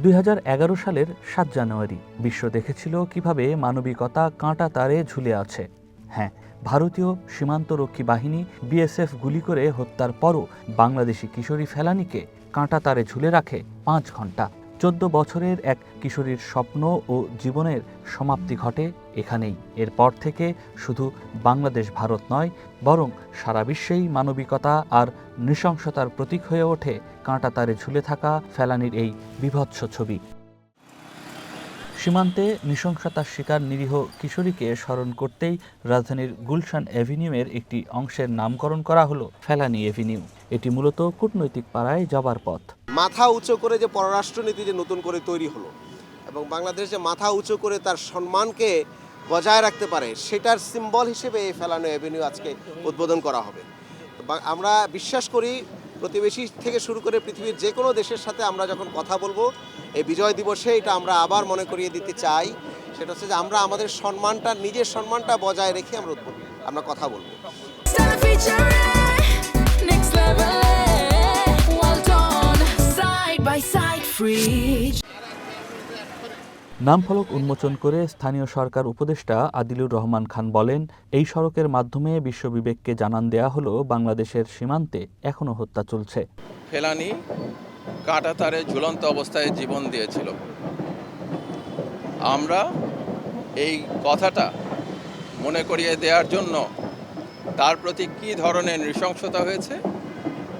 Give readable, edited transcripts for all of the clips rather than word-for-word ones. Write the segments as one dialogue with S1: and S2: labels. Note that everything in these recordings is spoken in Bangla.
S1: 2011 সালের 7 জানুয়ারি বিশ্ব দেখেছিল কিভাবে মানবিকতা কাঁটা তারে ঝুলে আছে। হ্যাঁ, ভারতীয় সীমান্তরক্ষী বাহিনী বিএসএফ গুলি করে হত্যার পরও বাংলাদেশি কিশোরী ফেলানীকে কাঁটা তারে ঝুলে রাখে 5 ঘন্টা। 14 বছরের এক কিশোরীর স্বপ্ন ও জীবনের সমাপ্তি ঘটে এখানেই। এরপর থেকে শুধু বাংলাদেশ ভারত নয়, বরং সারা বিশ্বেই মানবিকতা আর নৃশংসতার প্রতীক হয়ে ওঠে কাঁটাতারে ঝুলে থাকা ফেলানীর এই বীভৎস ছবি। সীমান্তে নৃশংসতার শিকার নিরীহ কিশোরীকে স্মরণ করতেই রাজধানীর গুলশান অ্যাভিনিউয়ের একটি অংশের নামকরণ করা হলো ফেলানী অ্যাভিনিউ। এটি মূলত কূটনৈতিক পাড়ায় যাবার পথ।
S2: মাথা উঁচু করে যে পররাষ্ট্রনীতি যে নতুন করে তৈরি হলো এবং বাংলাদেশ যে মাথা উঁচু করে তার সম্মানকে বজায় রাখতে পারে, সেটার সিম্বল হিসেবে এই ফেলানী অ্যাভিনিউ আজকে উদ্বোধন করা হবে। আমরা বিশ্বাস করি প্রতিবেশী থেকে শুরু করে পৃথিবীর যে কোনো দেশের সাথে আমরা যখন কথা বলবো এই বিজয় দিবসে, এটা আমরা আবার মনে করিয়ে দিতে চাই। সেটা হচ্ছে যে আমরা আমাদের সম্মানটা, নিজের সম্মানটা বজায় রেখে আমরা কথা বলবো।
S1: নামফলক উন্মোচন করে স্থানীয় সরকার উপদেষ্টা আদিলুর রহমান খান বলেন, এই সড়কের মাধ্যমে বিশ্ববিবেককে জানান দেয়া হলো বাংলাদেশের সীমান্তে এখনো হত্যা চলছে।
S3: ফেলানী কাঁটাতারে ঝুলন্ত অবস্থায় জীবন দিয়েছিল। আমরা এই কথাটা মনে করিয়ে দেওয়ার জন্য তার প্রতি কী ধরনের নৃশংসতা হয়েছে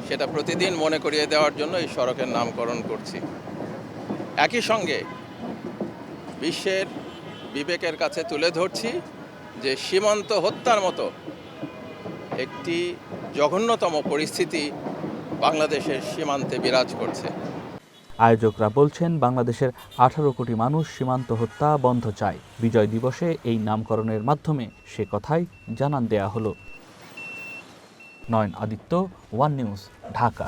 S3: সেটা প্রতিদিন মনে করিয়ে দেওয়ার জন্য এই সড়কের নামকরণ করছি। একই সঙ্গে বিশ্বের বিবেকের কাছে তুলে ধরছি যে সীমান্ত হত্যার মতো একটি জঘন্যতম পরিস্থিতি বাংলাদেশের সীমান্তে বিরাজ করছে।
S1: আয়োজকরা বলছেন, বাংলাদেশের 18 কোটি মানুষ সীমান্ত হত্যা বন্ধ চায়। বিজয় দিবসে এই নামকরণের মাধ্যমে সে কথাই জানান দেয়া হলো। নয়ন আদিত্য, ওয়ান নিউজ, ঢাকা।